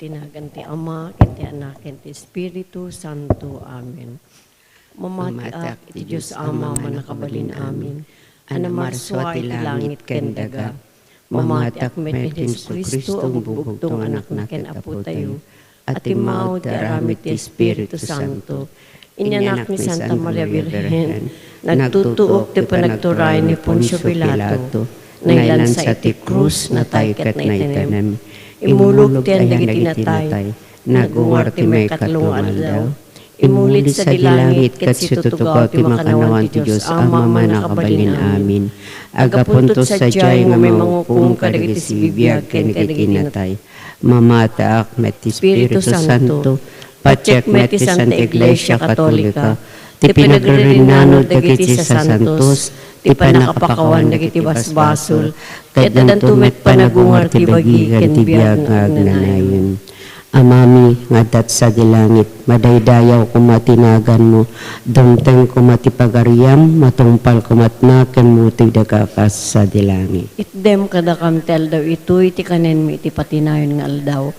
tinagan ti Ama, ken ti Anak, ken ti Espiritu Santo. Amen. Mamatiak iti Diyos Ama manakabalin amin. Anamarswa iti langit ken daga. Mamatiak met iti Kristo ang bugbugtong anak na ken apo tayo. At imaw ti aramid ti Espiritu Santo. Inyanak ni Santa Maria Virgen, nagtutuok ti panagturay ni Poncio Pilato, nailan sa iti krus na tay ket na itanem. Imulog ti andag iti natay, nagungar ti may katlong aldaw. Imulit sa dilangit ket situtugaw ti makanawan ti Diyos Ama manakabalin amin. Agapuntot sa jay nga may mangukum kadagiti sibibiyag ken kadagiti natay. Mamataak met ti Espiritu Santo, patyek met ti Santa Iglesia Katolika, ti pinagrinanod dagiti sa santos, ti panakapakawan dagiti basbasol, ket adanto met panagungar ti bagi ken biyag nga agnanayon. Amami nga dat sa dilangit, madaydayaw kumatinagan mo, dumteng kumatipagariam, matungpal kumatna, ken muti dagakas sa dilangit. Itdem kada kamtel daw ito, iti kanen mi, iti patinayon nga aldaw.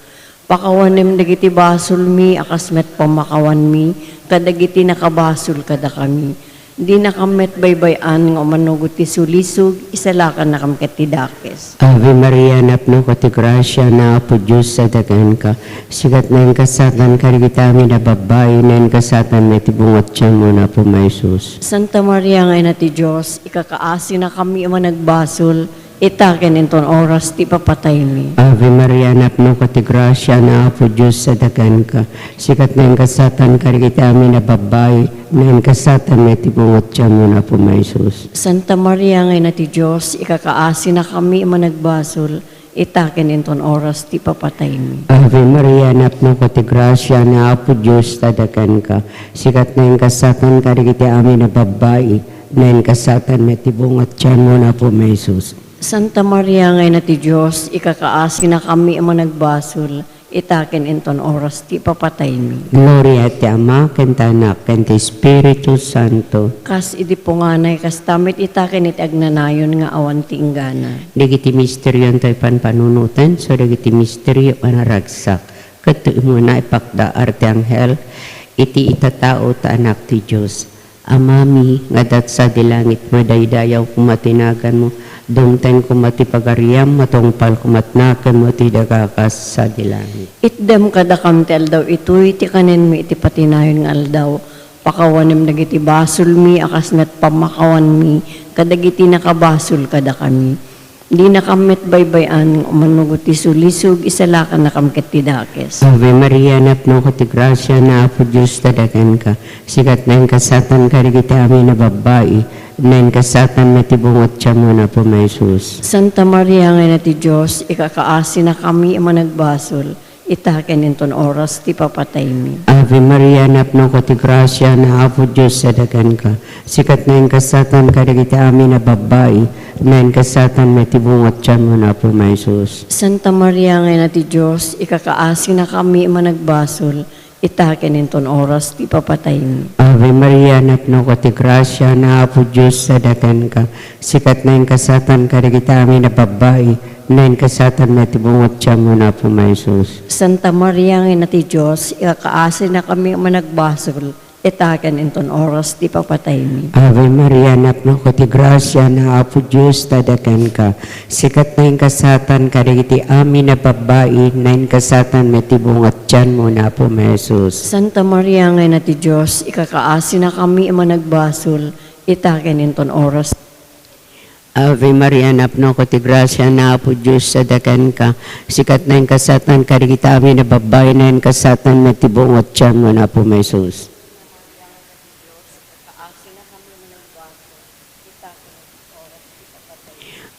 Pakawanem dagiti basol mi, akasmet pamakawan mi, kadagiti nakabasol kada kami. Di nakamet baybayan nga manugot ti sulisog, isalakan na kamket ti dakes. Ave Maria, napno ko ti grasya na apo Diyos sa dagan ka. Sigat na yung kasatan karigitami na babae, na yung kasatan na tibungot siya mo na po may Sus. Santa Maria nga ina ti Diyos, ikakaasi na kami managbasol, itaken inton oras ti papatay mi. Ave Maria, napno ko ti grasya na apo Diyos sa dagan ka. Sigat na yung kasatan karigitami na babae, na yung kasatan na tibungot siya mo na po may Sus. Santa Maria nga ina ti Diyos, ikakaasi na kami managbasol, itaken inton oras ti papatay mi. Ave Maria, napno ko ti grasya na apo Diyos sa dagan ka. Sigat na yung kasatan karigitami na babae, na yung kasatan na tibungot siya mo na po may Sus. Santa Maria nga ina ti Diyos, ikakaasi na kami ang nagbasol, itaken inton oras ti papatay mi. Gloria ti Ama, ken ti Anak, ken ti Espiritu Santo. Kas idi punganay, kas tamit itaken iti agnanayon nga awan ti inggana. Dagiti misteryo tayo panpanunutan, so dagiti misteryo panaragsak. Kato mo na ipakda arte anghel, iti itatao ta anak ti Diyos. Amami, nga dat sa dilangit, madaydayaw kumatinagan mo, dumten kumatipagariam, matungpal kumatnakan mo, ti dagakas sa dilangit. Itdem kada kamtel daw ito, iti kanen mi, iti patinayon nga aldaw. Pakawanem dagiti basol mi, akasmet pamakawan mi, kadagiti nakabasol kada kami. Di nakamet baybayan, manugot ti sulisog, isalakan na kamket ti dakes. Ave Maria, napno ko ti grasya na apo Diyos tadagan ka. Sigat na yung kasatan karigiti amin na babae, na yung kasatan na tibungot siya mo na po may Sus. Santa Maria nga na ti Diyos, ikakaasi na kami managbasol, itaken inton oras ti papatay mi. Ave Maria, napno ko ti grasya na apo Diyos sa dagan ka. Sikat na yung kasatan karigiti amin na babae, na yung kasatan na tibungot siya mo na po may Sus. Santa Maria nga na ti Diyos, ikakaasi na kami managbasol, itaken inton oras ti papatay mi. Ave Maria, napno ko ti grasya na apo Diyos sa dagan ka. Sikat na yung kasatan karigiti amin na babae, na yung kasatan na tibungot siya mo na po may Sus. Santa Maria nga na ti Diyos, ikakaasi na kami managbasol, itaken inton oras ti papatay mi. Ave Maria, napno ko ti grasya na apo Diyos tadagan ka. Sikat na yung kasatan karigiti amin na babae, na yung kasatan na tibungot siya mo na po may Sus. Santa Maria nga na ti Diyos, ikakaasi na kami managbasol, itaken inton oras. Ave Maria, napno ko ti grasya na apo Diyos sa dagan ka. Sikat na yung kasatan karigiti amin na babae, na yung kasatan na tibungot siya mo na po may Sus.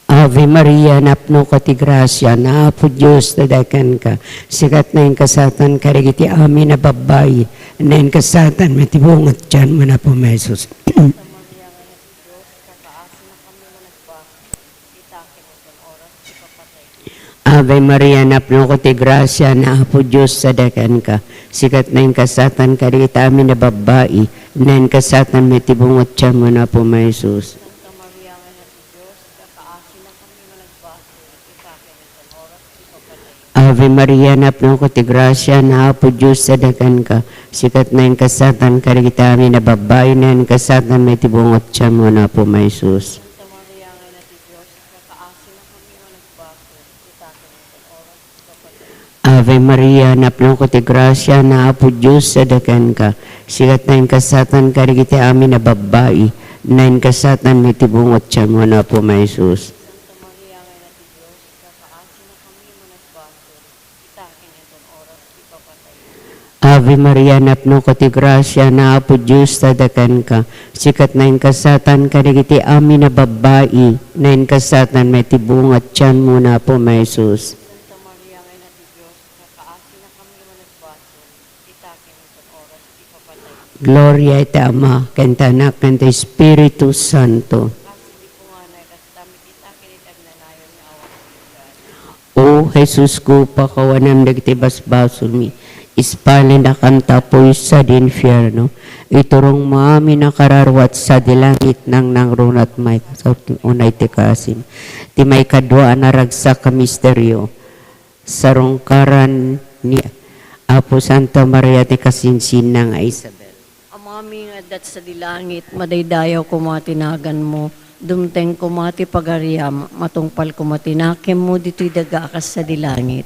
Ave Maria, napno ko ti grasya na apo Diyos tadagan ka. Sikat na yung kasatan karigiti amin na babae, na yung kasatan na tibungot siya mo na po may Sus. Ave Maria, napno ko ti grasya na apo Diyos sa dagan ka. Sikat na yung kasatan karigiti amin na babae, na yung kasatan may tibungot siya mo na po may Sus. Santa Maria, nga na ti Diyos, kakaasi na kami managbasol, itaken inton oras ti papatay. Ave Maria, napno ko ti grasya, na Apo Diyos sadakan ka. Sikat na yung kasatan, karigita amin na babae na yung kasatan, may tibungot siya mo na po, may Jesus. Santa Maria, nga na ti Diyos, kakaasin na kami nga nagbaso, itakin ang oras, kapatid. Ave Maria, napno ko ti grasya, na Apo Diyos sadakan ka. Sikat na yung kasatan, karigita amin na babae na yung kasatan, may tibungot siya mo na po, may Jesus. Santa Maria, nga na ti Diyos, kakaasin na kami nga nagbaso, itakin ang oras, ipapatay. Ave Maria, napno ko ti grasya, na Apo Diyos sadakan ka. Sikat na yung kasatan, karigiti amin na babae, na yung kasatan, may tibungat tiyan mo na po, may Jesus. Santa Maria, nga na ti Diyos, kakaasin na kami nga nagbaso, itakin ang oras, ipapatay. Gloria iti Ama, kanta Anak, kanta Espiritu Santo. Kasi di po nga na, kasi damit itakin itagnaнаyon nga awan ng O God. Jesus ko, pakawanam dagiti basbasol mi. Ispalin na kanta po sa dinfierno. Iturong mami na kararwat sa dilangit nang nangrunat may kasauting unay tikasim. Ti may kadwa na ragsak ka misteryo. Sarongkaran ni Apo Santa Maria ti kasinsin ng Isabel. Amami nga dat sa dilangit, madaydayaw kumatinagan mo, dumteng kumati pagariam, matungpal kumatinakim mo, dito'y dagaakas sa dilangit.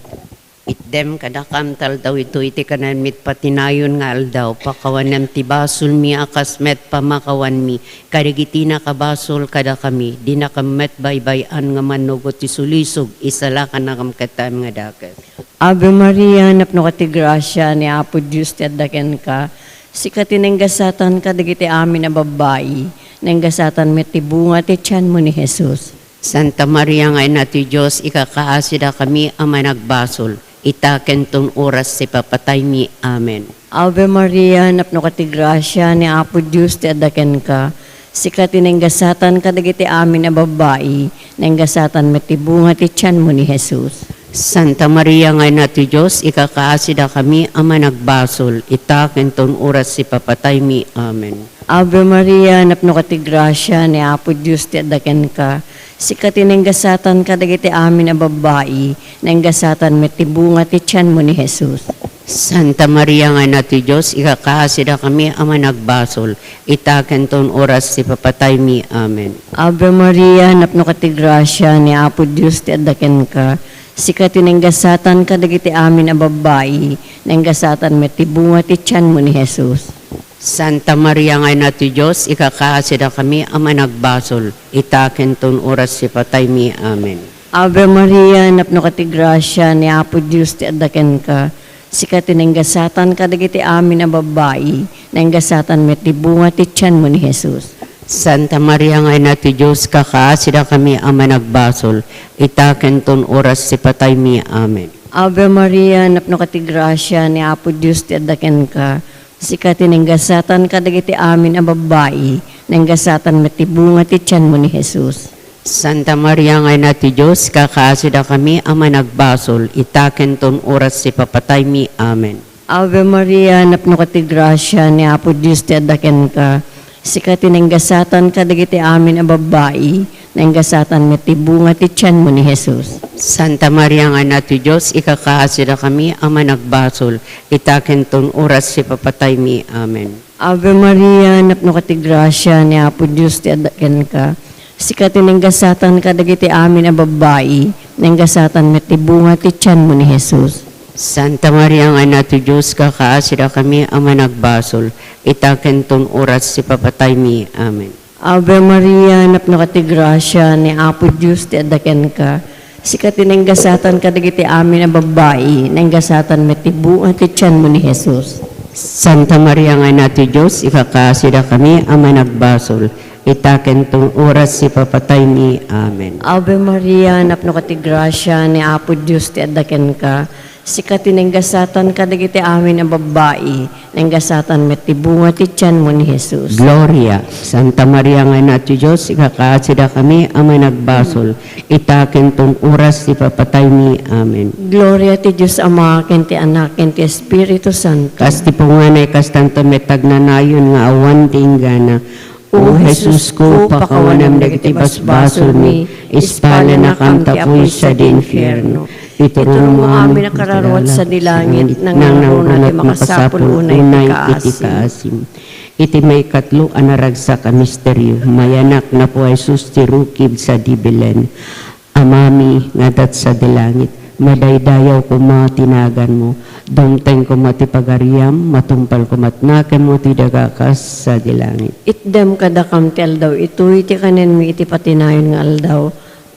Itdem kadakamtal daw ito iti kanan mit patinayon nga aldaw pakawanam ti basol mi akas met pamakawan mi karigiti na kabasol kada kami di na kamet baybayan nga manugot ti sulisog isalakan na kamkatam nga daket. Ave Maria, napno ka ti grasya ni Apo Diyos ti addaken ka, sikati nenggasatan ka dagiti amin na babae, nenggasatan met ti bunga ti tiyan mo ni Jesus. Santa Maria nga ina ti Diyos ikakaasida kami ang managbasol itaken ton oras si papatay mi. Amen. Ave Maria, napno ka ti grasya ni Apo Diyos ti addaken ka, sikati nenggasatan ka dagiti amin na babae, nenggasatan met ti bunga ti tiyan mo ni Jesus. Santa Maria nga ina ti Diyos ikakaasida kami ang managbasol itaken ton oras si papatay mi. Amen. Ave Maria, napno ka ti grasya ni Apo Diyos ti addaken ka, sikati nenggasatan ka dagiti amin na babae, nenggasatan met ti bunga ti tiyan mo ni Jesus. Santa Maria nga ina ti Diyos ikakaasida kami ang managbasol itaken ton oras si papatay mi. Amen. Ave Maria, napno ka ti grasya ni Apo Diyos ti addaken ka, sikati nenggasatan ka dagiti amin na babae, nenggasatan met ti bunga ti tiyan mo ni Jesus. Santa Maria nga ina ti Diyos ikakaasida kami ang managbasol itaken ton oras si patay mi. Amen. Ave Maria, napno ka ti grasya ni Apo Diyos ti addaken ka, sikati nenggasatan ka dagiti amin na babae, nenggasatan met ti bunga ti tiyan mo ni Jesus. Santa Maria nga ina ti Diyos kakaasida kami ang managbasol itaken ton oras si patay mi. Amen. Ave Maria, napno ka ti grasya ni Apo Diyos ti addaken ka, sikati nenggasatan ka dagiti amin a babae, nenggasatan met ti bunga ti tiyan mo ni Jesus. Santa Maria nga ina ti Diyos kakaasida kami ang managbasol itaken ton oras si papatay mi. Amen. Ave Maria, napno ka ti grasya ni Apo Diyos ti addaken ka, sikati nenggasatan ka dagiti amin a babae, nenggasatan met ti bunga ti tiyan mo ni Jesus. Santa Maria nga ina ti Diyos ikakaasida kami ang managbasol itaken ton oras si papatay mi. Amen. Ave Maria, napno ka ti grasya ni Apo Diyos ti addaken ka, sikati nenggasatan ka dagiti amin a babae, nenggasatan met ti bunga ti tiyan mo ni Jesus. Santa Maria nga ina ti Diyos kakaasida kami ang managbasol itaken ton oras si papatay mi. Amen. Ave Maria, napno ka ti grasya ni Apo Diyos ti addaken ka, sikati nenggasatan ka dagiti amin a babae, nenggasatan met ti bunga ti tiyan mo ni Jesus. Santa Maria nga ina ti Diyos ikakaasida kami ang managbasol itaken ton oras si papatay mi. Amen. Ave Maria, napno ka ti grasya ni Apo Diyos ti addaken ka, sikati nenggasatan ka dagiti amin a babae, nenggasatan met ti bunga ti tiyan mo ni Jesus. Gloria. Santa Maria nga ina ti Diyos ikakaasida kami ang managbasol itaken ton oras si papatay mi. Amen. Gloria ti Diyos Ama, ken ti Anak, ken ti Espiritu Santo. Kas ti punganay kas tanto met tagnanayon nga awan ti inggana O Jesus ko, pakawanam dagiti basbasol mi, ispala na kam tapoy sa di infierno. Iturong mo amin na kararuat sa dilangit, nang narunat ti makasapul unay ti kaasim. Iti may katlo anaragsak a misteryo, mayanak na po Jesus ti rukib sa di Belen. Amami ngadat sa dilangit, madaydayaw ko mga tinagan mo, dumteng ko mati pagariam, matumpal ko matnaken mo ti dagakas sa dilangit. Itdem kadakam ti aldaw, ito iti kanen mi iti patinayon nga aldaw,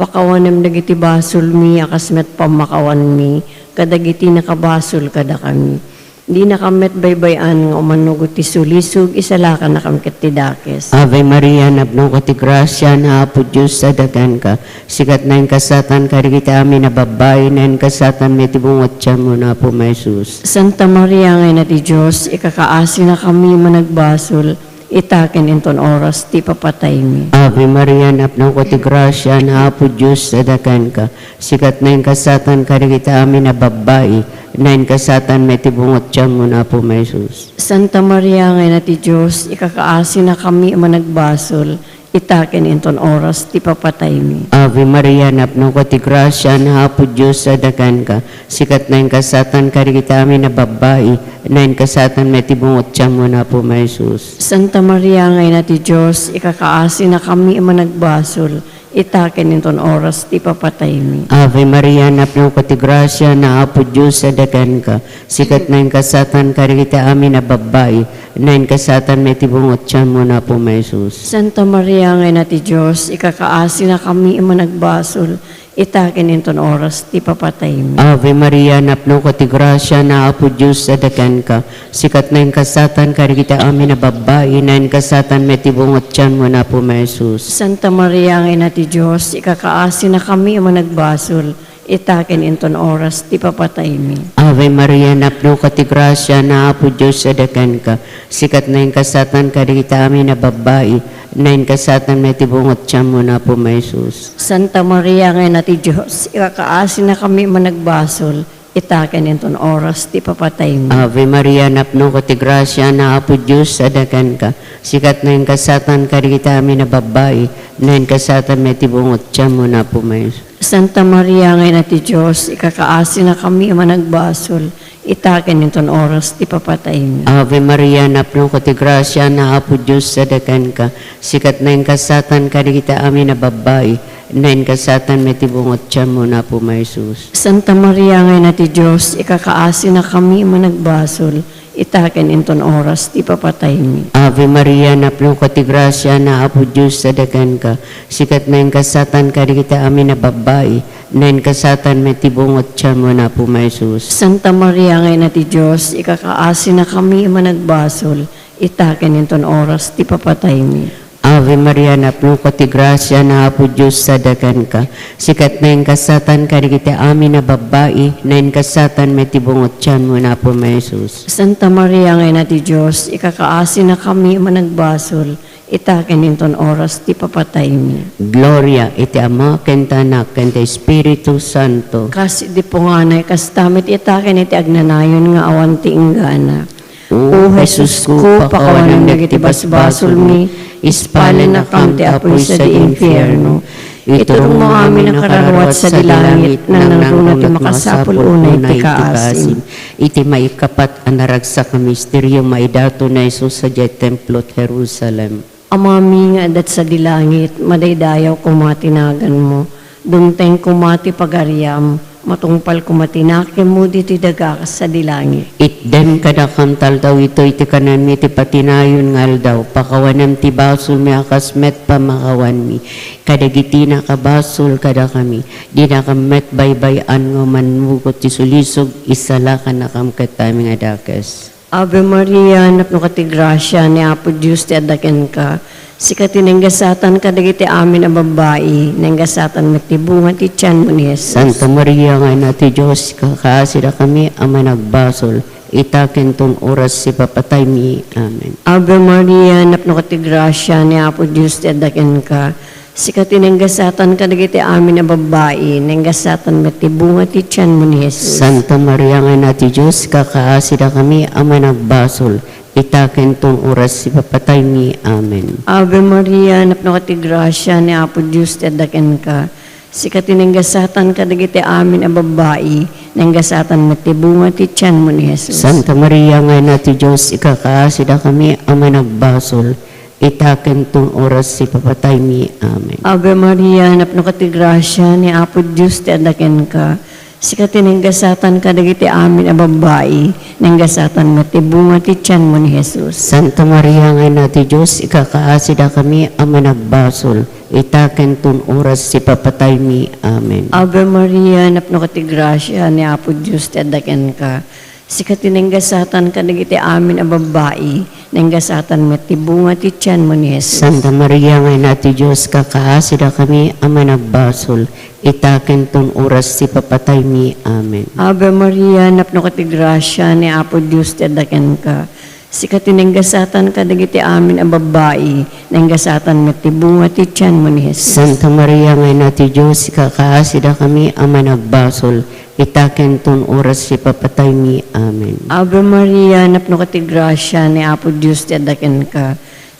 pakawanem dagiti basol mi, akasmet pamakawan mi, kadagiti nakabasol kada kami. Di nakamet baybayan nga umanugot ti sulisog, isalakan na kami katidakes. Ave Maria, napno ko ti grasya, na apo Diyos sa dagan ka. Sikat na yung kasatan, karigita amin na babae, na yung kasatan, may tibungot siya mo na po, Jesus. Santa Maria ngay na ti Diyos, ikakaasi na kami managbasol, itakin inton oras, ti papatay mi. Ave Maria, napno ko ti grasya, na apo Diyos sa dagan ka. Sikat na yung kasatan, karigita amin na babae, na yung kasatan, may tibungot siya mo na po, Jesus. Santa Maria ngay na ti Diyos, ikakaasi na kami managbasol, itakin inton oras, ti papatay mi. Ave Maria, napno ko ti grasya, na apo Diyos sa dagan ka. Sikat na yung kasatan, karigita amin na babae, na yung kasatan, may tibungot siya mo na po, Jesus. Santa Maria ngay na ti Diyos, ikakaasi na kami managbasol, itakin inton oras, ti papatay mi. Ave Maria, napno ko ti grasya, na apo Diyos sa dagan ka. Sikat na yung kasatan, karigita amin na babae, na yung kasatan, may tibungot siya mo na po, Jesus. Santa Maria ngay na ti Diyos, ikakaasi na kami managbasol, itakin inton oras, ti papatay mi. Ave Maria, napno ko ti grasya, na apo Diyos sa dagan ka. Sikat na yung kasatan, karigita amin na babae, na yung kasatan, may tibungot siya mo na po, Jesus. Santa Maria ngay na ti Diyos, ikakaasi na kami managbasol, itakin inton oras, ti papatay mi. Ave Maria, napno ko ti grasya, na apo Diyos sa dagan ka. Sikat na yung kasatan, karigita amin na babae, na yung kasatan, may tibungot siya mo na po, Jesus. Santa Maria ngay na ti Diyos, ikakaasi na kami managbasol, itakin inton oras, ti papatay mi. Ave Maria, napno ko ti grasya, na apo Diyos sa dagan ka. Sikat na yung kasatan, karigita amin na babae, na yung kasatan, may tibungot siya mo na po, Jesus. Santa Maria ngay na ti Diyos, ikakaasi na kami managbasol, itakin inton oras, ti papatay mi. Ave Maria, napno ko ti grasya, na apo Diyos sa dagan ka. Sikat na yung kasatan, karigita amin na babae, na yung kasatan, may tibungot siya mo na po, Jesus. Santa Maria ngay na ti Diyos, ikakaasi na kami managbasol, itakin inton oras, ti papatay mi. Ave Maria, napno ko ti grasya, na apo Diyos sa dagan ka. Sikat na yung kasatan, karigita amin na babae, na yung kasatan, may tibungot siya mo na po, Jesus. Santa Maria ngay na ti Diyos, ikakaasi na kami managbasol, itakin inton oras, ti papatay mi. Ave Maria, napno ko ti grasya, na apo Diyos sa dagan ka. Sikat na yung kasatan, karigita amin na babae, na yung kasatan, may tibungot siya mo na po, Jesus. Santa Maria ngay na ti Diyos, ikakaasi na kami managbasol, itakin inton oras, ti papatay mi. Gloria iti Ama, ken ti Anak, ken ti Espiritu Santo. Kasi di po nga na, kastamit itakin iti agnanayon nga awan ti inggana. O Jesus ko, pakawanam dagiti basbasol mi, ispalen na kam ti apoy sa di infierno. Iturong mo amin ang kararuat sa dilangit, na narunat ti makasapul unay ti kaasim. Iti maikapat ang naragsak na misteryo, maidato na Isus sa di templo at Jerusalem. Amami nga adat sa dilangit, madaydayaw kumatinagan mo, dumteng kumati pagariam, matungpal kumatinakim mo diti dagakas sa dilangit. Itdem kadakam taldaw ito iti kanan mi ti patinayon ngal daw, pakawanam ti basol mi akas met pamakawan mi, kadagiti na kabasol kada kami, di na kamet baybayan nga manmugot ti sulisog, isalakan na kam katami nga dakes. Ave Maria, napno ka ti grasya, ni Apo Diyos ti adaken ka, sikati nenggasatan kadagiti amin a babae, nenggasatan matibungan ti tiyan mo ni Jesus. Santa Maria nga na ti Diyos, kakaasira kami ang managbasol, itaken tong oras si papatay mi. Amen. Ave Maria, napno ka ti grasya, ni Apo Diyos ti adaken ka, sikati nenggasatan kadagiti amin a babae, nenggasatan matibungan ti tiyan mo ni Jesus. Santa Maria nga na ti Diyos, kakaasira kami ang managbasol, itaken tong oras si papatay mi. Amen. Ave Maria, napno kati grasya ni Apo Diyos, tadaken ka. Sikati nanggasatan ka dagiti amin a babae, nanggasatan matibunga ti tiyan mo ni Jesus. Santa Maria, nga na ti Diyos, ikakaasida kami ama nagbasol, itaken tong oras si papatay mi. Amen. Ave Maria, napno kati grasya ni Apo Diyos, tadaken ka. Sikati nanggasatan ka dagiti amin a babae, nanggasatan matibunga ti tiyan mo ni Jesus. Santa Maria, nga na ti Diyos, ikakaasida kami ama nagbasol, itaken tong oras si papatay mi. Amen. Ave Maria, napno kati grasya ni Apo Diyos, tadaken ka. Sikati nanggasatan ka dagiti amin a babae, nanggasatan matibunga ti tiyan mo ni Jesus. Santa Maria, nga na ti Diyos, kakaasida kami ama nagbasol, itaken tong oras si papatay mi. Amen. Ave Maria, napno kati grasya ni Apo Diyos, tadaken ka. Sikati nanggasatan ka dagiti amin a babae, nanggasatan matibunga ti tiyan mo ni Jesus. Santa Maria, nga na ti Diyos, kakaasida kami ama nagbasol, itaken tong oras si papatay mi. Amen. Ave Maria, napno kati grasya ni Apo Diyos, tadaken ka.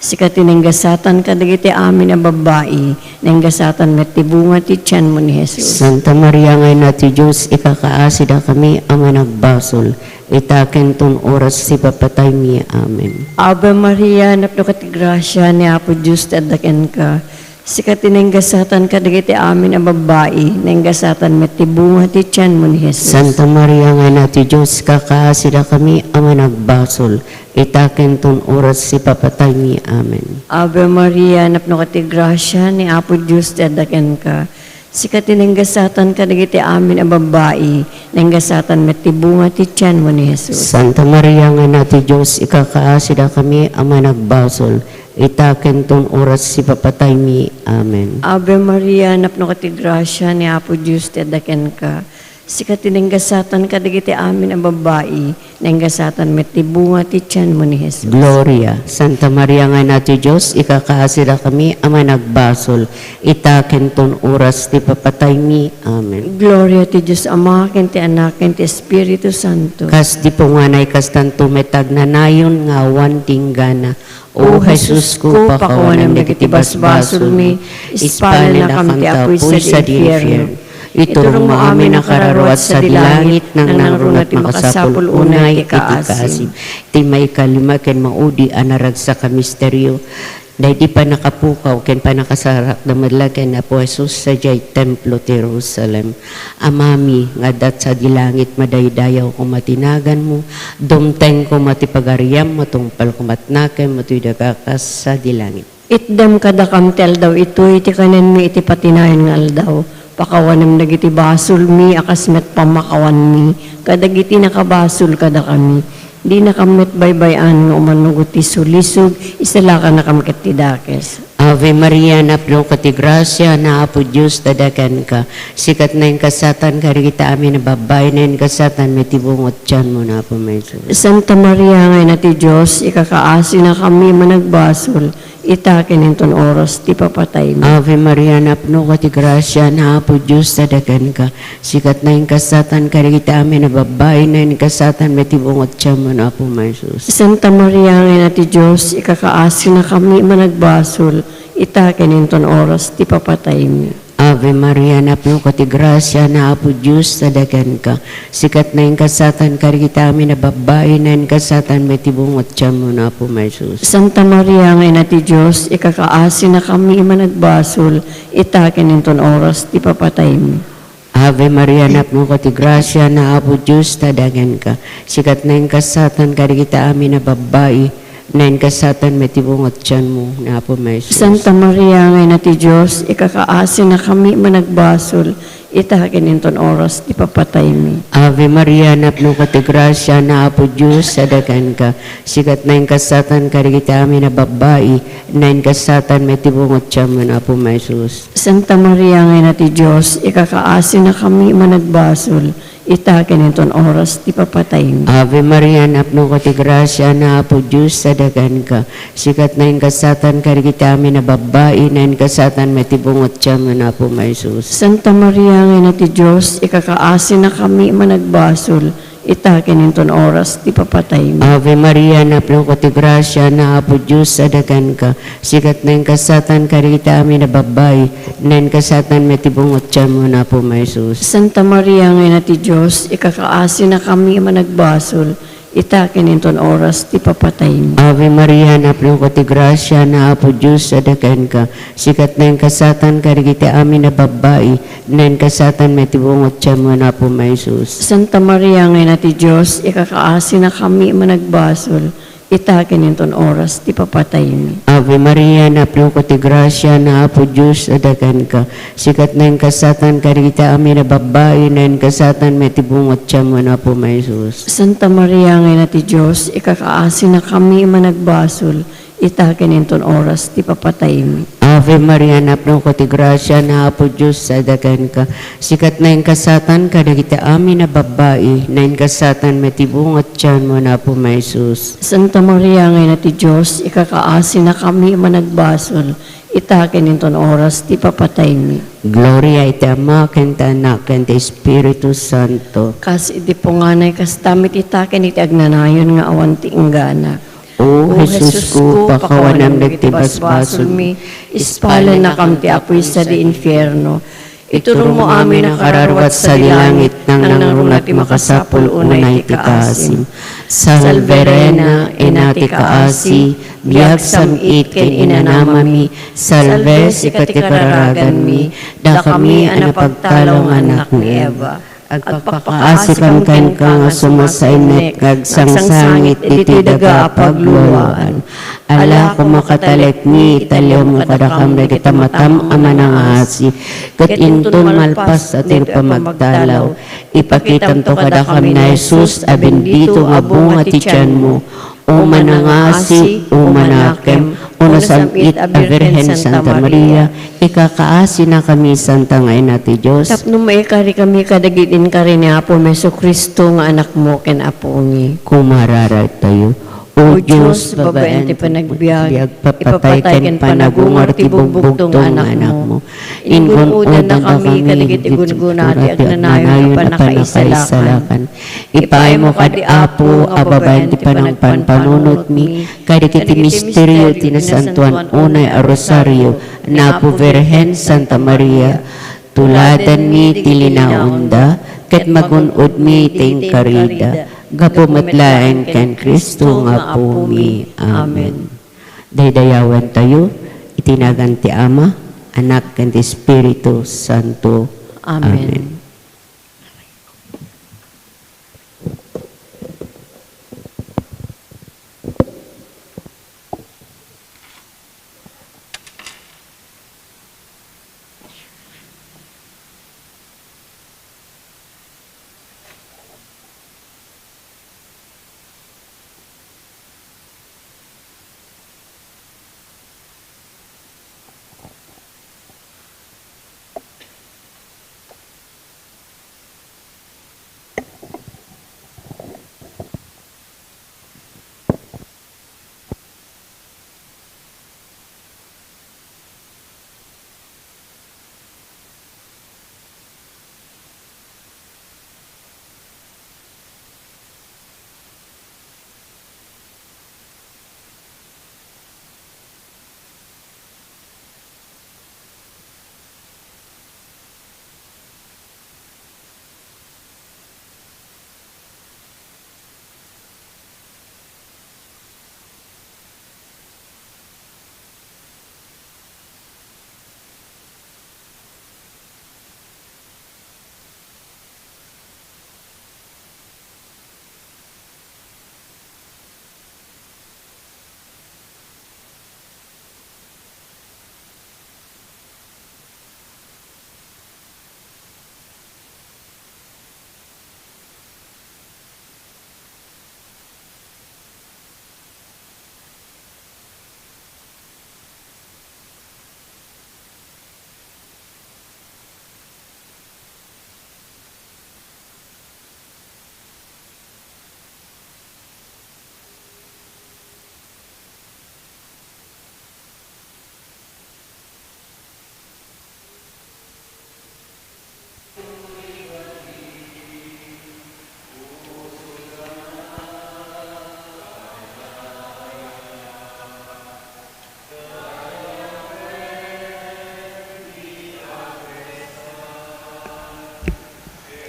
Sikati nanggasatan ka dagiti amin a babae, nanggasatan matibunga ti tiyan mo ni Jesus. Santa Maria, nga na ti Diyos, ikakaasida kami ama nagbasol, itaken tong oras si papatay mi. Amen. Ave Maria, napno kati grasya ni Apo Diyos, tadaken ka. Sikati nanggasatan ka dagiti amin a babae, nanggasatan matibunga ti tiyan mo ni Jesus. Santa Maria, nga na ti Diyos, kakaasida kami ama nagbasol, itaken tong oras si papatay mi. Amen. Ave Maria, napno kati grasya ni Apo Diyos, tadaken ka. Sikati nanggasatan ka dagiti amin a babae, nanggasatan matibunga ti tiyan mo ni Jesus. Santa Maria, nga na ti Diyos, ikakaasida kami ama nagbasol, itaken tong oras si papatay mi. Amen. Ave Maria, napno kati grasya ni Apo Diyos, tadaken ka. Sikati nanggasatan ka dagiti amin a babae, nanggasatan matibunga ti tiyan mo ni Jesus. Gloria. Santa Maria, nga na ti Diyos, ikakaasida kami ama nagbasol, itaken tong oras ti papatay mi. Amen. Gloria ti Diyos Ama, ken ti Anak, ken ti Espiritu Santo. Kas di punganay kas tanto metag nanayon nga awan tinggana. O Jesus ko, pakawanam dagiti basbasol mi, ispala na kam ti apoy sa di infierno. Iturong mo amin ang kararuat sa dilangit, nang nangrunat makasapul unay, iti kaasib. Ti may kalima ken maudi anarag sa kamisteryo. Dahil di pa nakapukaw, ken pa nakasarak na madlagan na po Jesus sa jay templo ti Jerusalem. Amami, nga dat sa dilangit madaydayaw kung matinagan mo, dumteng ko matipagariam, matungpal ko matnaken, matuydagakas sa dilangit. Itdem kadakam tel daw ito, iti kanen mi iti patinayan nga aldaw. Pakawanem dagiti basol mi, akasmet pamakawan mi, kadagiti nakabasol kada kami. Di nakamit baybayan nga umanugot ti sulisog, isala ka nakamit ti dakes. Ave Maria, napno ka ti grasya, na Apo Diyos, tadakan ka. Sikat na yung kasatan, karikita amin na babay na yung kasatan, may tibungot tiyan mo na po, may Jesus. Santa Maria ngay na ti Diyos, ikakaasi na kami managbasol, itakin inton oras, ti papatay mo. Ave Maria, napno ka ti grasya, na Apo Diyos, tadakan ka. Sikat na yung kasatan, karikita amin na babay na yung kasatan, may tibungot tiyan mo na po, may Jesus. Santa Maria ngay na ti Diyos, ikakaasi na kami managbasol, itakin inton oras, ti papatay mo. Ave Maria, napno ka ti grasya, na Apo Diyos, tadakan ka. Sikat na yung kasatan, karikita amin na babay na yung kasatan, may tibungot tiyan mo na po, may Jesus. Santa Maria ngay na ti Diyos, ikakaasi na kami managbasol, itakin inton oras, ti papatay mo. Ave Maria, napno ka ti grasya, na Apo Diyos, tadakan ka. Sikat na yung kasatan, karikita amin na babay na yung kasatan, may tibungot tiyan mo na po, may Jesus. Santa Maria ngay na ti Diyos, ikakaasi na kami managbasol, itakin inton oras, ti papatay mo. Ave Maria, napno ka ti grasya, na Apo Diyos, sadakan ka. Sikat na yung kasatan, karikita amin na babae, na yung kasatan, may tibungot tiyan mo na po, may Jesus. Santa Maria ngay na ti Diyos, ikakaasi na kami managbasol, itakin inton oras, ti papatay mo. Ave Maria, napno ka ti grasya, na Apo Diyos, sadakan ka. Sikat na yung kasatan, karikita amin na babae, na yung kasatan, may tibungot tiyan mo na po, may Jesus. Santa Maria ngay na ti Diyos, ikakaasi na kami managbasol, itakin inton oras ti papatay mi. Ave Maria, napno ko ti grasya, na apo Diyos sa dagan ka. Sikat na yung kasatan, karita amin na babay, na yung kasatan may tibungot siya mo na po, may Jesus. Santa Maria, ngayon na ti Diyos, ikakaasi na kami managbasol, itakin inton oras ti papatay mi. Ave Maria, napno ko ti grasya, na apo Diyos sa dagan ka. Sikat na yung kasatan, karita amin na babay, na yung kasatan may tibungot siya mo na po, may Jesus. Santa Maria, ngayon na ti Diyos, ikakaasi na kami managbasol, itakin inton oras ti papatay mi. Ave Maria, napno ko ti grasya, na apo Diyos sa dagan ka. Sikat na yung kasatan, karita amin na babay, na yung kasatan may tibungot siya mo na po, may Jesus. Santa Maria, ngayon na ti Diyos, ikakaasi na kami managbasol, itakin inton oras ti papatay mi. Ave Maria, napno ko ti grasya, na apo Diyos sa dagan ka. Sikat na yung kasatan, kadagita amin na babae, na yung kasatan may tibungot siya mo na po, may Jesus. Santa Maria, ngayon na ti Diyos, ikakaasi na kami managbasol, itakin inton oras ti papatay mi. Gloria iti Ama, kenta Anak, kenta Espiritu Santo. Kas iti punganay kas tamit itakin iti agnanayon nga awan ti inggana. O Jesus ko, pakawanam nagtibasbasol mi, ispalan na kam ti apoy sa di infierno. Iturong mo amin ang kararwat sa dilangit, nang nangrunat ti makasapul unay ti kaasim. Salverena, inati kaasi, biyag samit ken inanamami, salve si katikaragan mi, da kami anapagtalaw nga anak ni Eva. Agpakaasipan ken ka nga sumasainet kagsangsangit iti daga pagluwaan. Ala kumakatalit mi italiw mo kadakam na kita matam ama ng asi. Kat intun malpas at pamagdalaw. Ipakitam to kadakam na Jesus a bendito nga bunga ti tiyan mo. O manangasi, o manakem, o nasamit a Virgen Santa Maria, ikakaasi na kami Santa ngayon natin Diyos. Tapno maikari kami kadagitin ka rin ni Apo Meso Kristo nga anak mo ken Apo ngi. Kumararay tayo. O Diyos, babaen ti panagbiag, papatay ken panagungar ti bugbugtong anak mo. Ingunudan na kami kadagiti gungunati agnanayon na panakaisalakan. Ipay mo kadi Apo, ababayan ti panunot mi, kadagiti misteryo ti nasantuan unay a rosaryo, na Apo Virgen Santa Maria, tuladan mi ti linaunda, ket magunod mi ting karida. Gapumatlaen ken Kristo nga po mi. Amen. Daydayawan tayo, itinagan ti Ama, Anak ken ti Espiritu Santo. Amen.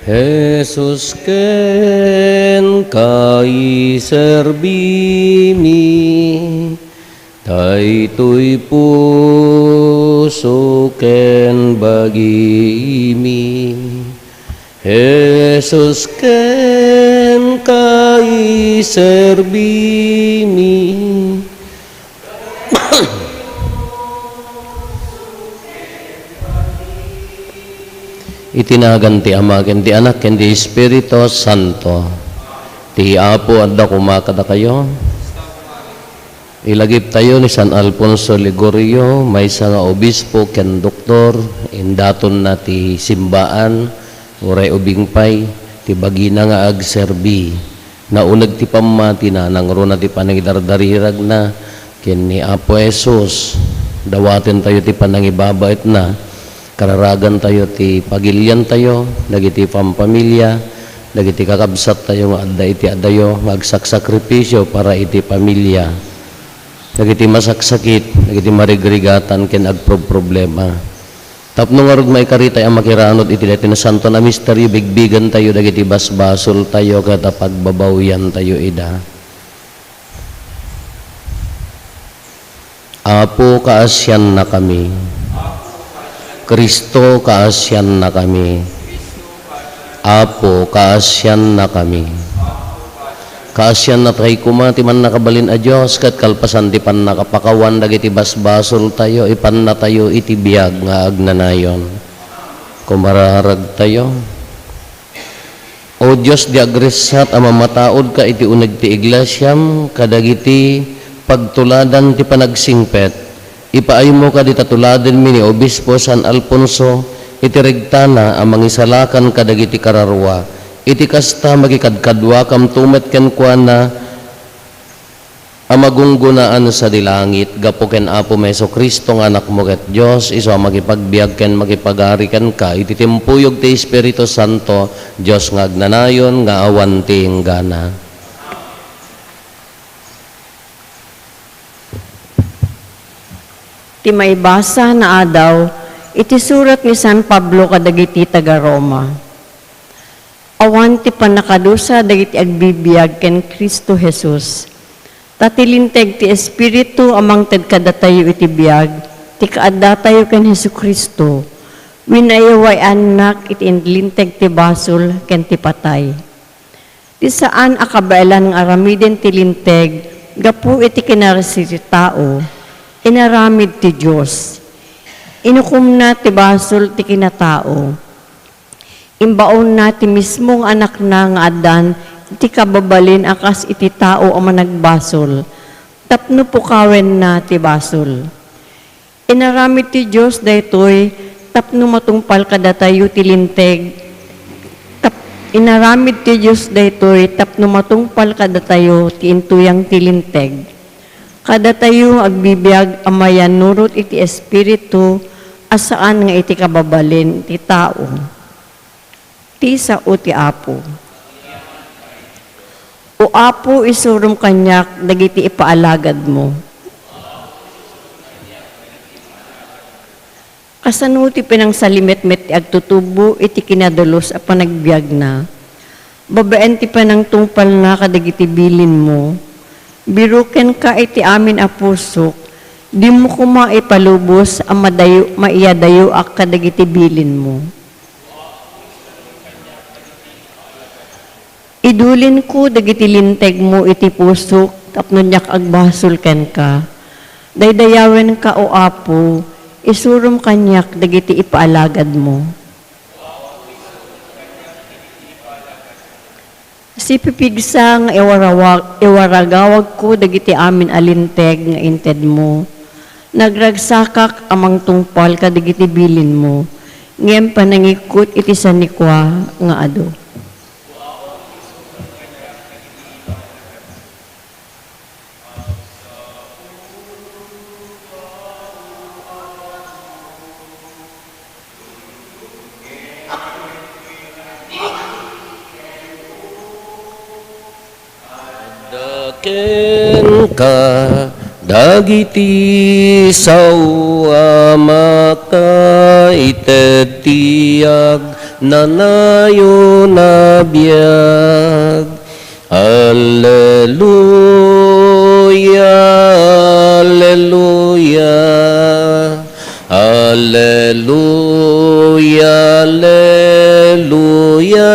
Jesus ken kai serbimi, daytoy puso ken bagimi. Jesus ken kai serbimi, itinagan ti Ama ken ti Anak ken ti Espiritu Santo. Ti Apo adda kumakada kayo. Ilagip tayo ni San Alfonso Ligorio, may nga obispo ken doktor, indaton na ti simbaan, uray ubingpay, ti bagina nga agserbi. Naunag ti pamati na, nang runa ti panangidardarirag na, ken ni Apo Jesus, dawaten tayo ti panangibabait na, kararagan tayo ti pagilyan tayo, dagiti pampamilya, dagiti kakabsat tayo nga adda iti adayo, magsaksakripisyo para iti pamilya. Dagiti masaksakit, dagiti marigrigatan ken agproblema. Tapno nga rug may karitay ang makiranod iti dati na santo na misteryo, bigbigan tayo, dagiti basbasol tayo, kata pagbabawyan tayo ida. Apo kaasyan na kami. Kristo kaasyan na kami. Apo kaasyan na kami. Kaasyan na tayo kumati man nakabalin a Diyos, kat kalpasan ti pan nakapakawan, dagiti basbasol tayo, ipan na tayo iti biyag nga agnanayon. Kumararag tayo. O Diyos di agresat, amamataod ka iti unag ti iglesyam, kadagiti pagtuladan ti panagsingpet. Ipaayo mo ka di tatuladen mi ni Obispo San Alfonso, iti regtana ang mangisalakan kadagiti kararwa. Iti kasta magikadkadwa kam tumet ken kuana ang magunggunaan sa dilangit. Gapo ken Apo Meso Kristo nga anak mo ket Dios, iso magipagbiag ken magipagari ken ka. Iti timpuyog ti Espiritu Santo, Dios nga agnanayon nga awan ti inggana. Ti may basa na adaw, iti surat ni San Pablo kadagiti taga Roma. Awan ti panakadusa dagiti agbibiyag ken Kristo Jesus. Tatilinteg ti Espiritu amang ted kadatayo iti biyag, ti kaadda tayo ken Jesucristo. Winayaway anak iti inlinteg ti basol ken ti patay. Ti saan akabailan nga aramiden ti linteg, gapu iti kinarasi ti tao, inaramid ti Diyos. Inukom na ti basol ti kinatao. Imbaon na ti mismong anak na nga adan, iti kababalin akas iti tao ang managbasol. Tapno pukawen na ti basol. Inaramid ti Diyos daytoy, tapno matungpal kadatayo ti linteg. Inaramid ti Diyos daytoy, tapno matungpal kadatayo ti intuyang ti linteg. Kada tayo agbibiyag amayan nurot iti Espiritu, asaan nga iti kababalin ti tao. Ti sao ti Apo. O Apo, isurum kanyak, dagiti ipaalagad mo. Kasano ti pinangsalimit-met ti agtutubo iti kinadalos a panagbiag na. Babaen ti panang tungpal na kadagiti bilin mo. Biruken ka iti amin a pusok, di mo ko maipalubos ang maiyadayo ak kadagiti bilin mo. Idulin ko dagiti linteg mo iti pusok, tapno nyak agbasol ken ka. Daydayawen ka o Apo, isurum kanyak dagiti ipaalagad mo. Si pipigsa nga iwaragawag ko dagiti amin alinteg nga inted mo. Nagragsakak amang tungpal ka dagiti bilin mo. Ngem panangikot iti sanikwa nga ado. Ken ka dagiti sawa maka itetiyag nanayo na biyag. Alleluia, alleluia, alleluia, alleluia.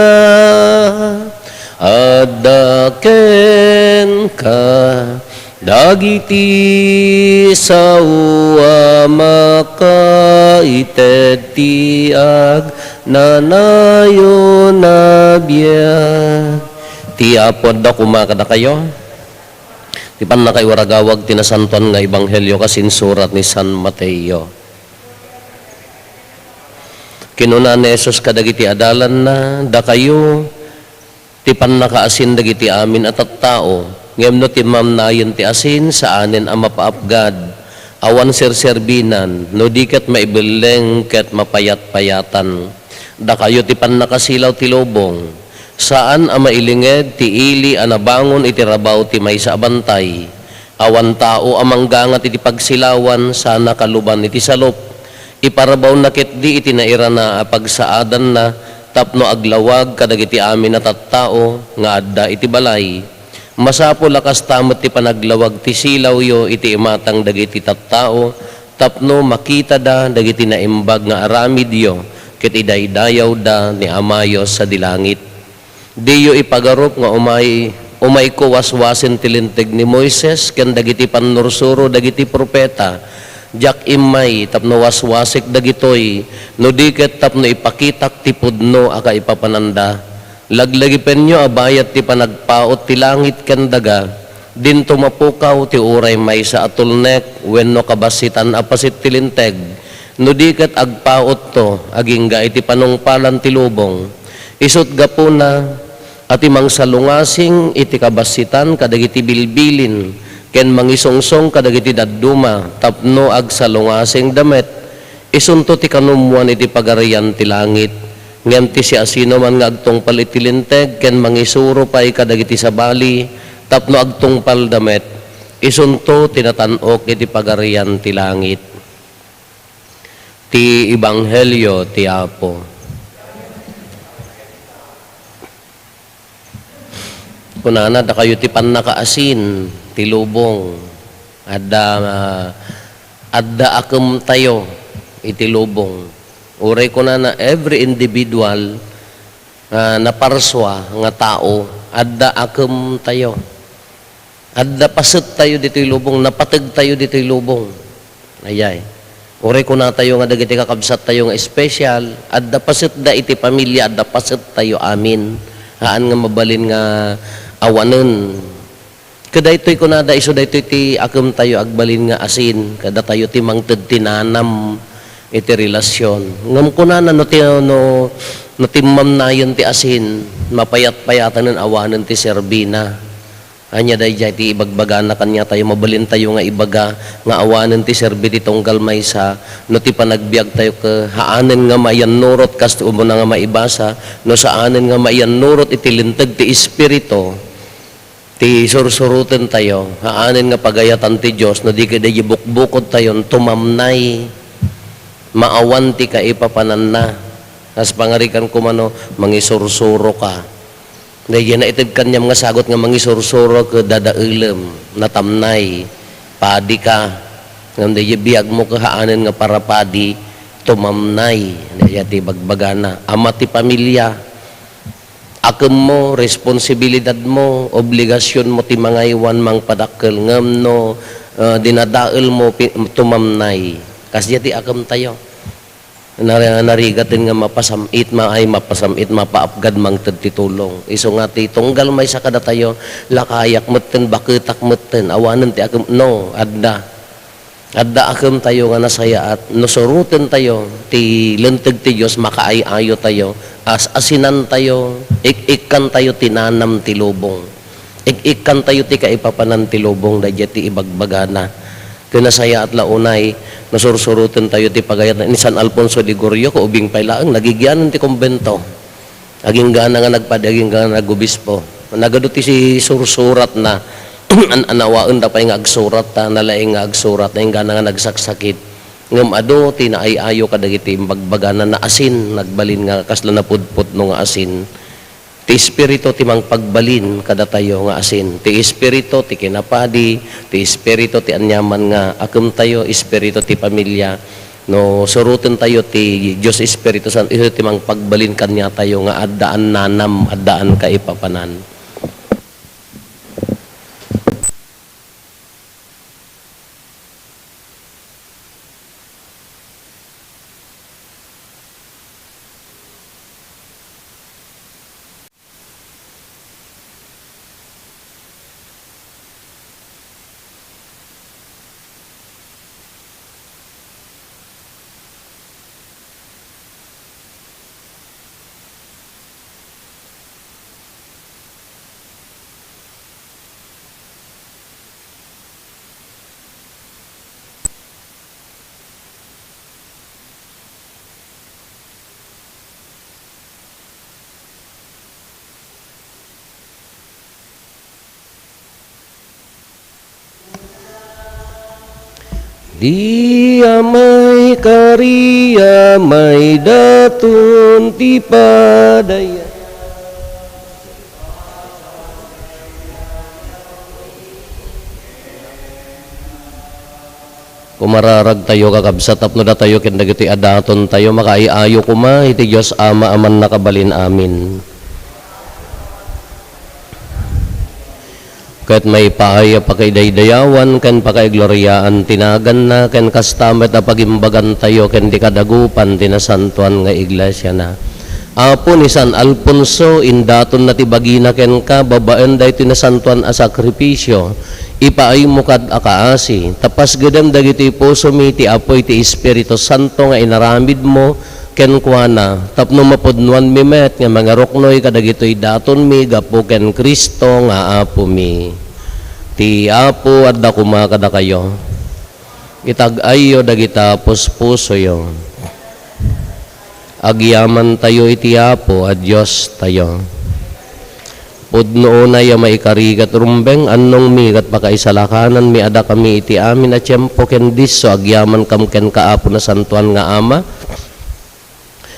Adaken ka dagiti sawa makaited tiag nanayo na biyag. Ti apod da kumakada kayo. Ti pan na kayo waragawag tinasantuan nga ebanghelyo kasin surat ni San Mateo. Kinuna ni Jesus kadagiti adalan na da kayo ti pan nakaasin dagiti amin at tao. Ngem no ti mamnayon ti asin sa anin ang mapaapgad. Awan serserbinan no di ket maibileng ket mapayat-payatan. Da kayo ti pan nakasilaw ti lobong. Saan ang mailinged ti ili anabangon iti rabaw ti maysa abantay. Awan tao amanggangat iti pagsilawan sana kaluban iti salop. Iparabaw na ket di iti naira na pagsaadan na tapno aglawag kadagiti amin at tattao nga adda iti balay. Masapo lakas tamot ti panaglawag ti silaw yo iti imatang dagiti tattao tapno makita da dagiti naimbag nga aramid yo ket idaydayaw da ni amayo sa dilangit. Diyo ipagarup nga umay ko waswasin tilinteg ni Moises ken dagiti pannursuro dagiti propeta. Jak imay tapno waswasik dagitoy no diket tapno ipakitak ti pudno aka ipapananda. Laglagi penyo abayat ti panagpaot ti langit ken daga. Dinto mapukaw ti uray may sa atulnek wenno kabasitan apasit tilinteg. No diket agpaot to agingga iti panungpalan ti lubong. Isut gapuna at imang salungasing iti kabasitan kadagiti bilbilin ken mangisungsong kadagiti dadduma tapno ag salungasing damet isunto ti kanumuan iti pagarian ti langit ngem ti siasino man nga agtungpal iti linteg ken mangisuro pay kadagiti sabali tapno agtungpal damet isunto tinatanok iti pagarian ti langit. Ti ebanghelyo ti Apo. Kunana da kayo ti pan nakaasin ti lubong adda akem tayo iti lubong. Uray kunana every individual na parswa nga tao adda akem tayo. Adda paset tayo dito'y lubong, napateg tayo dito'y lubong. Ayay. Uray kuna tayo nga dagiti kakabsat tayo nga special, adda paset da iti pamilya, adda paset tayo amin. Haan nga mabalin nga awanen. Kada ito'y kunada, iso da ito'y ti akem tayo agbalin nga asin. Kada tayo ti mangted tinanam iti relasyon. Ngam kunana no timam na yun ti asin, mapayat-payatan ng awanen ti serbina. Anya day jay ti ibagbaga na kanya tayo, mabalin tayo nga ibaga, nga awanen ti serbi ti tunggal maysa, no ti panagbiag tayo ka, haanen nga mayan nurot, kas umo na nga maibasa, no saanen nga mayan nurot iti lintag ti espiritu, ti sursurutin tayo, haanen nga pagayatan ti Diyos, no di kada ibukbukod tayo, tumamnay, maawan ti kaipapanan na, as pangarikan kumano, mangisursuro ka. Dahil na itid kanyang nga sagot nga mangisursuro ka dadailem, natamnay, padi ka. Dahil biyag mo kahaanin nga para padi, tumamnay. Dahil ti bagbagana. Ama ti pamilya, akem mo, responsibilidad mo, obligasyon mo ti mga iwan mang padakkel ngam no, dinadail mo tumamnay. Kasi ti akem tayo. Narigatin nga mapasamit, mapasamit, mapaapgad mang titulong. Iso nga ti tunggal may sa kada tayo, lakayak meten, baketak meten, awanan ti akem, no, adda. Adda akem tayo nga nasaya at nusurutin tayo, ti lenteg ti Diyos, makaayayo tayo, asinan tayo, ikan tayo tinanam ti lubong. Ikan tayo ti kaipapanan ti lubong, dahil ti ibagbagana. Kinasaya at launay, nasursurutin tayo ti pagayat ni San Alfonso de Gorio, ko ubing pailaang, nagigyanan ti kumbento. Aging gana nga nagpadi, aging gana nagubispo. Nagado ti si sursurat na, anawaan da pa yung agsurat, nalaing nga agsurat, na yung gana nga nagsaksakit. ngem ado tinaayayo kadagiti bagbaganan na asin nagbalin nga kasla na pudput no nga asin. Ti espiritu ti mangpagbalin kada tayo nga asin. Ti espiritu ti kinapadi, ti espiritu ti anyaman nga akem tayo, espiritu ti pamilya. No suruten tayo ti Dios Espiritu Santo isu ti mangpagbalin kanya tayo nga addaan nanam, addaan kaipapanan. Dia may kariya may datun ti padaya. Kumararag tayo kakabsat tapno da tayo ken dagiti adaton tayo makaiayo kuma iti Dios Ama aman nakabalin amin. Ket may paaya pakidaydayawan ken pakaigloriaan tinagan na ken kastamet a pagimbagan tayo ken di kadagupan tinasantuan nga iglesia na. Apo ni San Alfonso indaton na tibagina ken ka babaen day tinasantuan a sakripisyo. Ipaay mo kad akaasi tapas gedem dagiti puso mi ti apoy ti Espiritu Santo nga inaramid mo ken kuana tapno mapudnuan mi met nga mga roknoy kadagitoy daton mi gapo ken Kristo nga apo mi. Ti apo adda kuma kada kayo. Itag-ayo dagita puspuso yo. Agyaman tayo iti apo a Dios tayo. Pudno na ya maikarigat rumbeng annong mi kat pakaisalakanan mi ada kami iti amin a tiyempo ken disso agyaman kam ken kaapo na santuan nga ama.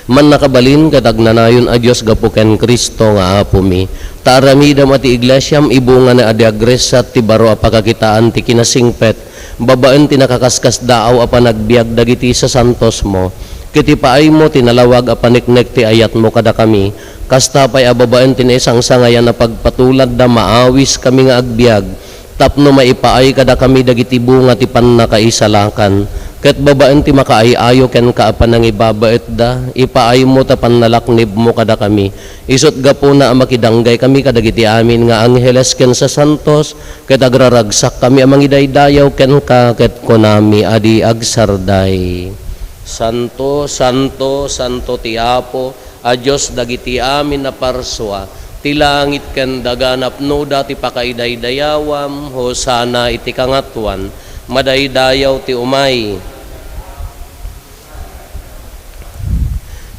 Man nakabalin kadagnanayon a Dios gapo ken Kristo nga apo mi. Taaramidam ati iglesyam ibunga na adi agresat ti baro a pakakitaan ti kinasingpet. Babaen ti nakakaskas daaw a panagbiag dagiti sa santos mo. Kiti paay mo tinalawag a paniknek ti ayat mo kada kami. Kasta pay ababaen ti isang sangayan na pagpatulad da maawis kami nga agbiag. Tapno maipaay kada kami dagiti bunga ti pannakaisalakan. Ket babaen ti makaayayo ken kaapan nang ibabaet da, ipaay mo ta pannalaknib mo kada kami. Isot gapo na makidanggay kami kadagiti amin nga angheles ken sa santos, ket agraragsak kami amang idaydayaw ken ka ket konami adi agsarday. Santo, Santo, Santo ti Apo, a Dios dagiti amin na parswa, ti langit ken daganap no dati pakaidaydayawam, hosana iti kangatuan, madaydayaw ti umay.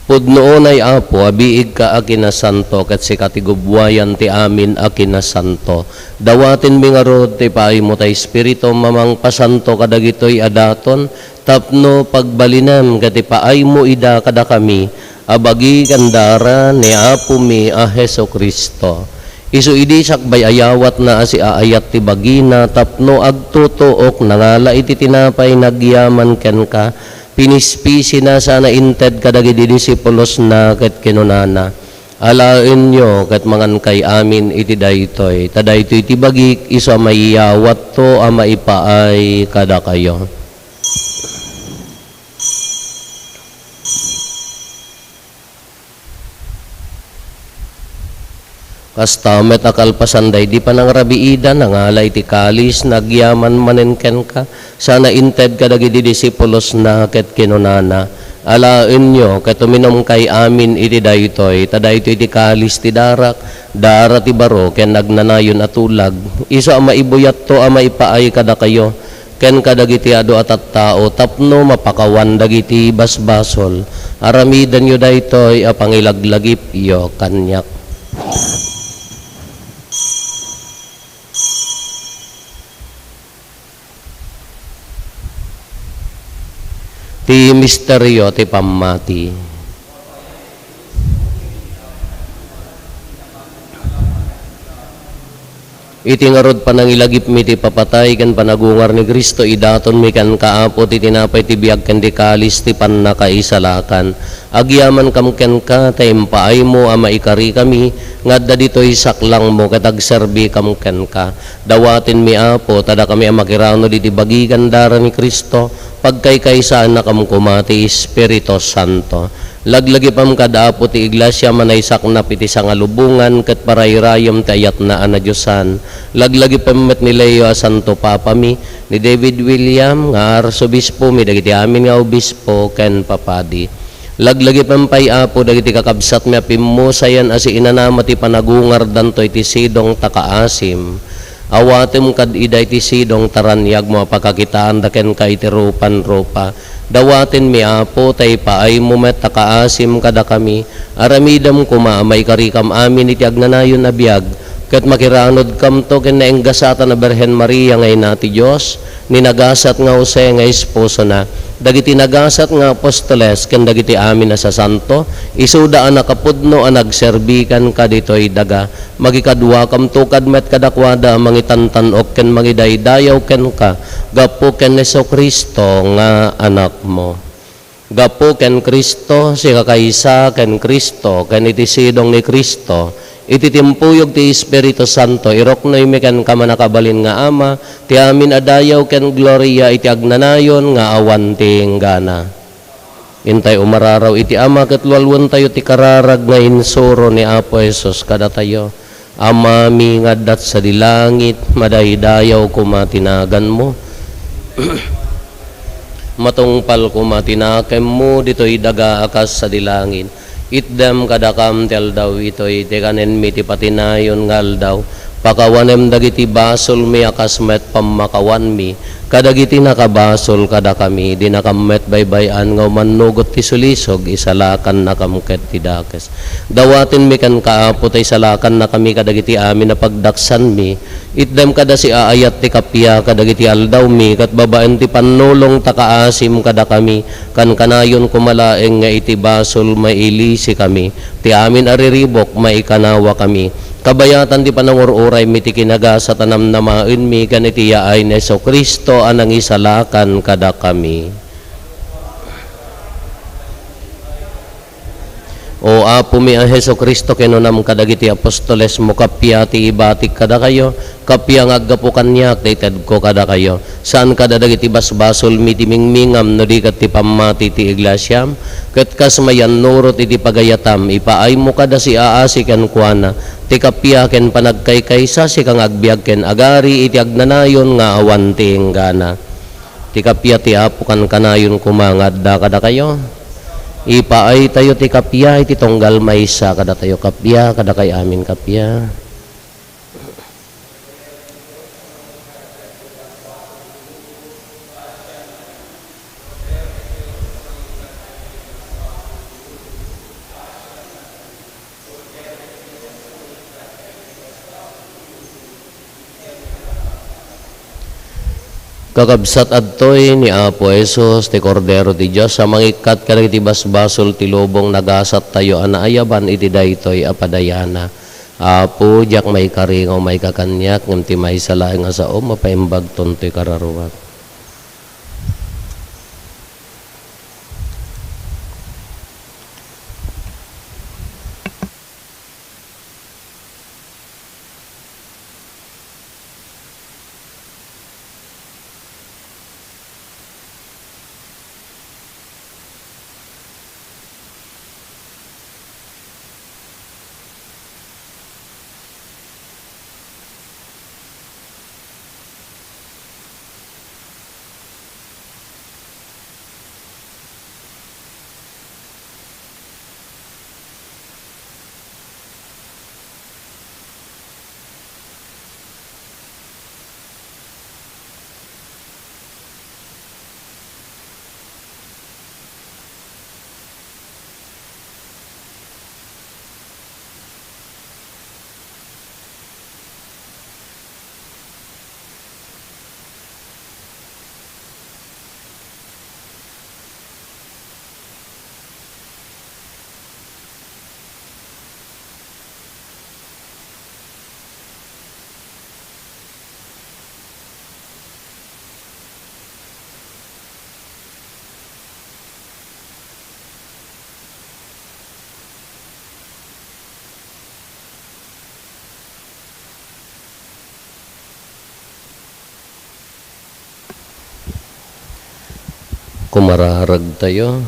Pudnoon ay apo, abiig ka akina santo, kat si katigubwayan ti amin akina santo. Dawatin mi nga rod, ti paay mo ta espiritu, mamang pasanto kadagitoy adaton, tapno pagbalinam, kati paay mo ida kada kami, abagi kandara ni apo mi a Heso Kristo. Isu idi sakbay ayawat na asi aayat ti bagina, tapno agtutuok, nangala iti tinapay nagyaman ken ka, pinispisi na sana inted kadagiti disipulos na ket kinunana. Alaen nyo ket mangan kay amin iti daytoy. Tadaytoy iti bagik iso maiyawat to a maipaay kada kayo. Kastamet akalpasanday di pa nang rabiida nangalay ti kalis nagyaman manenken ka sana inted kadagiti disipulos na ket kinunana. Alaen nyo ket uminom kay amin iti daytoy tadaytoy iti kalis ti darak dara ti baro ken nagnanayon atulag iso a maibuyat to a maipaay kada kayo ken kadagiti adu at tao tapno mapakawan dagiti basbasol aramidan yo daytoy a pangilaglagip yo kanyak. Ti misteryo ti pammati. Iti ngarod panangilagip mi ti papatay ken panagungar ni Kristo idaton mi kan kaapo ti tinapay ti biag ken di kalis ti pannakaisalakan. Agyaman kam ken ka taimpaay mo a maikari kami ngadda ditoy saklang mo ket agserbi kam ken ka. Dawatin mi apo tada kami a makirano di bagigan dara ni Kristo pagkaykaysaan na kam kumati Espiritu Santo. Laglagi pam kadaapo ti iglesia manaysak na piti sangalubungan ket parayrayom ti ayat na anadyosan. Laglagi pam met ni Leo a Santo Papa mi ni David William nga arsobispo mi dagiti amin nga obispo ken papadi. Laglagi pam pay apo dagiti kakabsat mi apimmusayan asi inanama ti panagungar dantoy ti sidong takaasim. Awatem kad iday ti sidong taranyag mo pagkakitaan daken kay ti rupan-rupa. Dawatin mi apo tay paay mo met takaasim kada kami. Aramidam kumamay karikam amin iti agnanayon na biag. Ket makiranod kam to ken naenggasatan na Berhen Maria ngay nati Dios ni nagasat nga Jose nga esposo na. Dagiti nagasat nga apostoles ken dagiti amin na sa santo isuda a nakapudno a nagserbikan kaditoy daga magikadwa kam tukad met kadakwada mangitantanok ken mangidaydayaw ken ka gapo ken Jesucristo nga anak mo. Gapo ken Kristo si kakaysa ken Kristo ken iti sidong ni Kristo iti timpuyog ti Espiritu Santo iroknoy mi ken kamanakabalin nga ama ti amin adayaw ken gloria iti agnanayon nga awan ti enggana. Intay umararaw iti ama ket lualwan tayo ti kararag nga insuro ni Apo Jesus kada tayo. Ama mi ngaddat sa dilangit madaydayaw kumatinagan mo. Matungpal kumatinakem mo ditoy daga akas sa dilangit. Itdem kadakam tel daw itoy ti kanen mi ti patinayon ngal daw pakawanem dagiti basol mi akas met pammakawan mi kadagiti nakabasol kada kami di nakamet baybayan nga manugot ti sulisog isalakan nakamket ti dakes. Dawatin mi kan kaapo tay salakan na kami kadagiti amin na pagdaksan mi itdem kada si aayat ti kapya kadagiti aldaw mi kat babaen ti panulong takaasim kada kami kan kanayon kumalaeng nga iti basol mailisi kami ti amin ariribok maikanawa kami kabayatan di panangururay mi ti kinaga sa tanam namain mi kanitiya ay ni Jesucristo anang isalakan kada kami. O apo mi ang Jesucristo kinunam kadagiti apostoles mo kapya ti ibatik kada kayo kapya nga aggapo kanyak dated ko kada kayo saan kada dagiti basbasol mi ti mingmingam no di kat ti pammati ti iglesia ket kas mayan nurot iti pagayatam ipaay mo kada si aasi ken kuana ti kapya ken panagkaykaysa si kang agbiag ken agari iti agnanayon nga awan ti enggana. Ti kapya ti apo kan kanayon kumangadda kada kayo. Ipaay tayo ti kapya iti tunggal maysa kada tayo kapya kada kay amin kapya. Kakabsat adtoy ni Apo Jesus ti Kordero ti Dios sa mangikat kadagiti basbasol ti lubong nagasat tayo anaayaban iti daytoy apadayana. Apo jak may karingaw may kakanyak ngem ti may salaeng nga sao mapaimbag tontoy kararuwat. Kumararag tayo.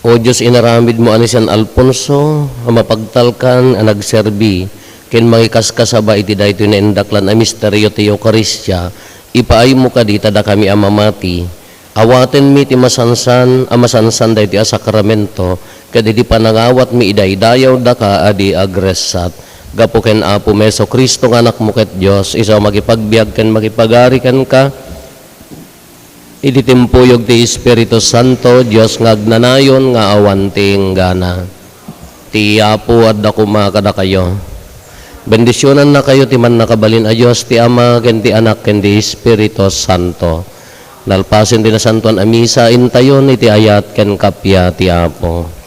O Diyos, inaramid mo ani San Alfonso, ang mapagtalkan, ang nagserbi, ken makikaskasaba iti daytoy na indaklan a misteryo ti Eukaristya, ipaay mo ka dita da kami amamati, awaten mi ti masansan, amasansan dayti a sakramento, kadi di panangawat mi idaydayaw da ka adi agresat, gapo ken Apo Meso Kristo nga anak mo ket Diyos, isaw magipagbiag ken magipagarikan ka, iti timpuyog ti Espiritu Santo, Diyos nga agnanayon nga awanting gana. Ti Apo at dakuma kada kayo. Bendisyonan na kayo ti man nakabalin a Diyos, ti Ama, ken ti Anak, ken ti Espiritu Santo. Nalpasin ti na santuan a misa, intayon iti ayat ken kapya ti Apo.